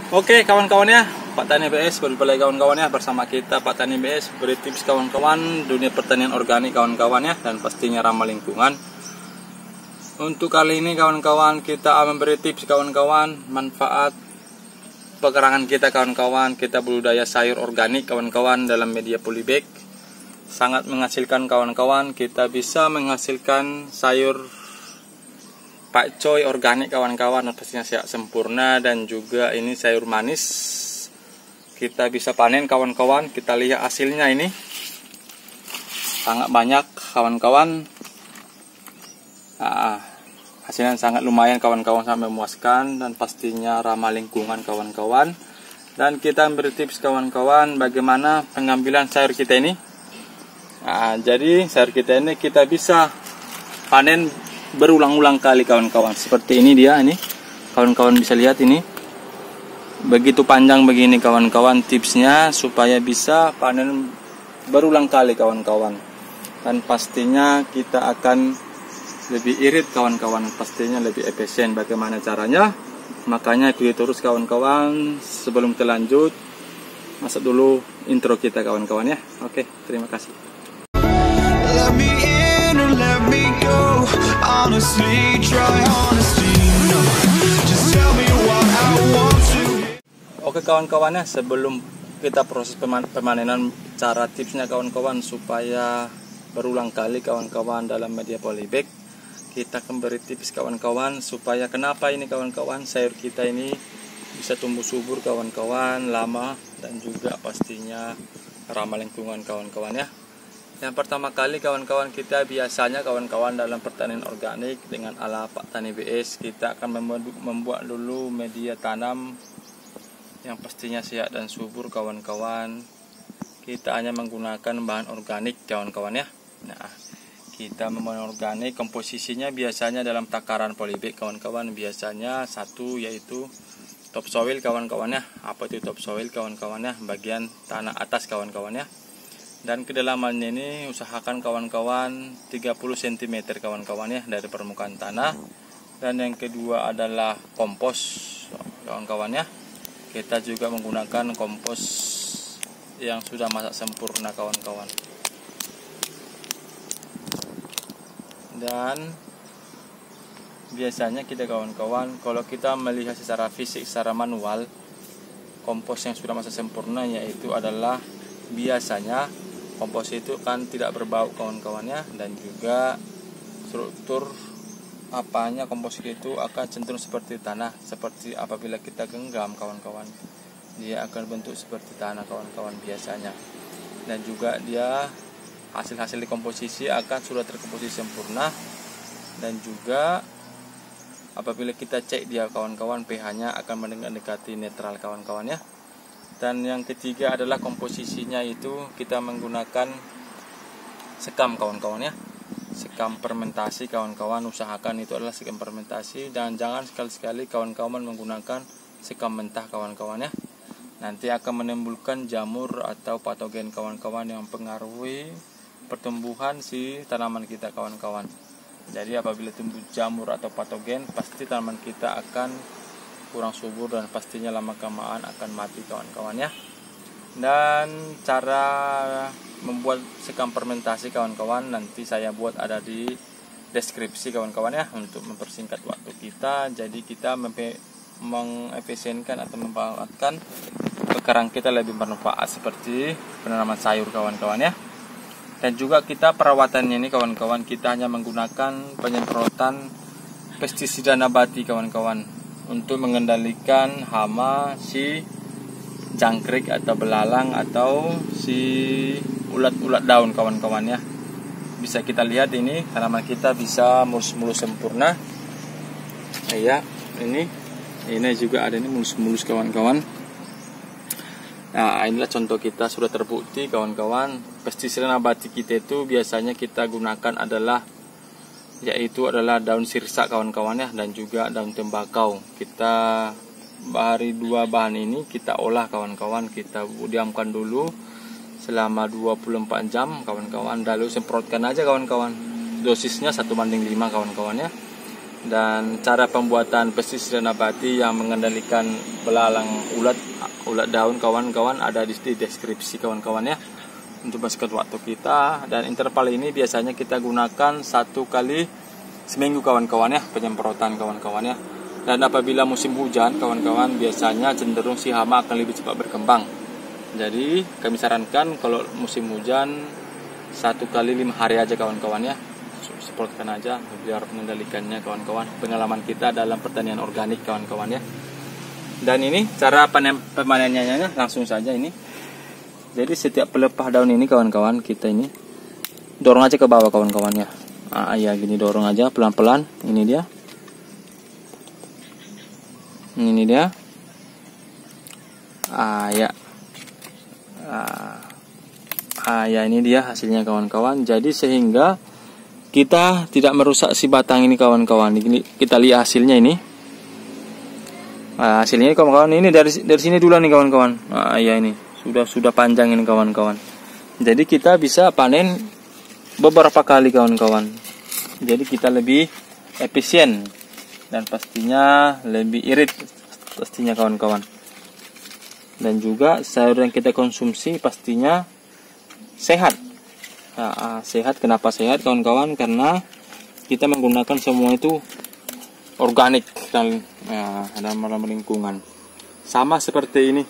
Oke kawan-kawan ya, Pak Tani BS berjumpa lagi kawan-kawan ya, bersama kita Pak Tani BS beri tips kawan-kawan dunia pertanian organik kawan-kawan ya, dan pastinya ramah lingkungan. Untuk kali ini kawan-kawan kita memberi tips kawan-kawan manfaat pekerangan kita kawan-kawan. Kita budidaya sayur organik kawan-kawan dalam media polybag, sangat menghasilkan kawan-kawan. Kita bisa menghasilkan sayur pakcoy organik kawan-kawan, pastinya siap sempurna, dan juga ini sayur manis kita bisa panen kawan-kawan. Kita lihat hasilnya, ini sangat banyak kawan-kawan. Hasilnya sangat lumayan kawan-kawan, sangat memuaskan dan pastinya ramah lingkungan kawan-kawan. Dan kita beri tips kawan-kawan bagaimana pengambilan sayur kita ini. Jadi sayur kita ini kita bisa panen berulang-ulang kali kawan-kawan. Seperti ini dia, ini kawan-kawan bisa lihat, ini begitu panjang begini kawan-kawan. Tipsnya supaya bisa panen berulang kali kawan-kawan, dan pastinya kita akan lebih irit kawan-kawan, pastinya lebih efisien. Bagaimana caranya? Makanya ikuti terus kawan-kawan. Sebelum kita lanjut, masuk dulu intro kita kawan-kawan ya. Oke, terima kasih. Oke kawan-kawan ya, sebelum kita proses pemanenan, cara tipsnya kawan-kawan supaya berulang kali kawan-kawan dalam media polybag, kita akan beri tips kawan-kawan supaya kenapa ini kawan-kawan sayur kita ini bisa tumbuh subur kawan-kawan, lama, dan juga pastinya ramah lingkungan kawan-kawan ya. Yang pertama kali kawan-kawan, kita biasanya kawan-kawan dalam pertanian organik dengan ala Pak Tani BS, kita akan membuat dulu media tanam yang pastinya sehat dan subur kawan-kawan. Kita hanya menggunakan bahan organik kawan-kawan ya. Kita membuat organik, komposisinya biasanya dalam takaran polybag kawan-kawan, biasanya satu yaitu topsoil kawan-kawan ya. Apa itu topsoil kawan-kawan ya? Bagian tanah atas kawan-kawan ya. Dan kedalamannya ini usahakan kawan-kawan 30 cm kawan-kawan ya dari permukaan tanah. Dan yang kedua adalah kompos kawan-kawan ya. Kita juga menggunakan kompos yang sudah masak sempurna kawan-kawan. Dan biasanya kita kawan-kawan, kalau kita melihat secara fisik, secara manual, kompos yang sudah masak sempurna yaitu adalah biasanya kompos itu kan tidak berbau kawan-kawannya, dan juga struktur apanya kompos itu akan cenderung seperti tanah. Seperti apabila kita genggam kawan-kawan, dia akan bentuk seperti tanah kawan-kawan biasanya. Dan juga dia hasil-hasil dekomposisi akan sudah terkomposisi sempurna. Dan juga apabila kita cek dia kawan-kawan, pH-nya akan mendekati netral kawan-kawan ya. Dan yang ketiga adalah komposisinya itu kita menggunakan sekam kawan-kawan ya. Sekam fermentasi kawan-kawan, usahakan itu adalah sekam fermentasi, dan jangan sekali-sekali kawan-kawan menggunakan sekam mentah kawan-kawan ya. Nanti akan menimbulkan jamur atau patogen kawan-kawan yang mempengaruhi pertumbuhan si tanaman kita kawan-kawan. Jadi apabila tumbuh jamur atau patogen, pasti tanaman kita akan kurang subur dan pastinya lama-kelamaan akan mati kawan-kawan ya. Dan cara membuat sekam fermentasi kawan-kawan nanti saya buat ada di deskripsi kawan-kawan ya, untuk mempersingkat waktu kita. Jadi kita mengefisienkan atau memanfaatkan pekerang kita lebih bermanfaat seperti penanaman sayur kawan-kawan ya. Dan juga kita perawatannya ini kawan-kawan, kita hanya menggunakan penyemprotan pestisida nabati kawan-kawan untuk mengendalikan hama si jangkrik atau belalang atau si ulat-ulat daun kawan-kawan ya. Bisa kita lihat ini tanaman kita bisa mulus-mulus sempurna ya. Ini juga ada ini mulus-mulus kawan-kawan. Nah, inilah contoh kita sudah terbukti kawan-kawan. Pestisida nabati kita itu biasanya kita gunakan adalah daun sirsak kawan-kawan ya, dan juga daun tembakau. Kita dari dua bahan ini kita olah kawan-kawan, kita diamkan dulu selama 24 jam kawan-kawan, lalu semprotkan aja kawan-kawan. Dosisnya 1:5 kawan-kawan ya. dan cara pembuatan pestisida nabati yang mengendalikan belalang ulat daun kawan-kawan ada di deskripsi kawan-kawan ya. Untuk basket waktu kita, dan interval ini biasanya kita gunakan 1 kali seminggu kawan-kawan ya, penyemprotan kawan-kawan ya. Dan apabila musim hujan kawan-kawan, biasanya cenderung si hama akan lebih cepat berkembang. Jadi kami sarankan kalau musim hujan 1 kali 5 hari aja kawan-kawan ya, semprotkan aja biar mengendalikannya kawan-kawan. Pengalaman kita dalam pertanian organik kawan-kawan ya. Dan ini cara pemanenannya langsung saja ini. Jadi setiap pelepah daun ini kawan-kawan, kita ini dorong aja ke bawah kawan-kawan ya. Ya gini, dorong aja pelan-pelan. Ini dia. Ini dia. Ya. Ya ini dia hasilnya kawan-kawan. Jadi sehingga kita tidak merusak si batang ini kawan-kawan. Ini kita lihat hasilnya ini. Hasilnya kawan-kawan ini dari sini dulu nih kawan-kawan. Ya ini sudah panjang ini kawan-kawan. Jadi kita bisa panen beberapa kali kawan-kawan. Jadi kita lebih efisien dan pastinya lebih irit pastinya kawan-kawan. Dan juga sayur yang kita konsumsi pastinya sehat. Sehat, kenapa sehat kawan-kawan? Karena kita menggunakan semua itu organik dan dalam lingkungan. Sama seperti ini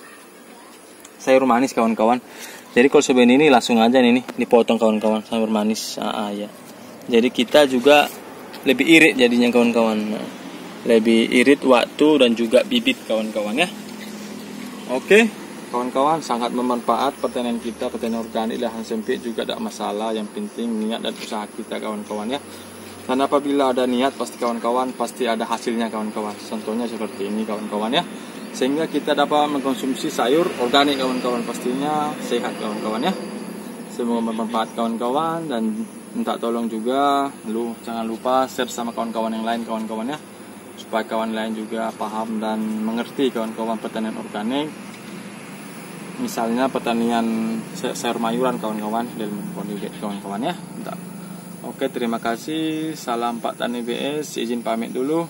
sayur manis kawan-kawan. Jadi kalau sebenarnya ini langsung aja ini dipotong kawan-kawan, sayur manis. Ya. Jadi kita juga lebih irit jadinya kawan-kawan. Lebih irit waktu dan juga bibit kawan-kawan ya. Oke, kawan-kawan, sangat bermanfaat pertanian kita, pertanian organik lahan sempit juga tidak masalah. Yang penting niat dan usaha kita kawan-kawan ya. Dan apabila ada niat pasti kawan-kawan pasti ada hasilnya kawan-kawan. Contohnya seperti ini kawan-kawan ya. Sehingga kita dapat mengkonsumsi sayur organik kawan-kawan, pastinya sehat kawan-kawan ya. Semoga bermanfaat kawan-kawan, dan minta tolong juga jangan lupa share sama kawan-kawan yang lain kawan-kawan ya, supaya kawan lain juga paham dan mengerti kawan-kawan pertanian organik. Misalnya pertanian sayur mayuran kawan-kawan, kawan-kawan ya. Oke, terima kasih. Salam Pak Tani BS, izin pamit dulu.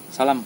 Salam.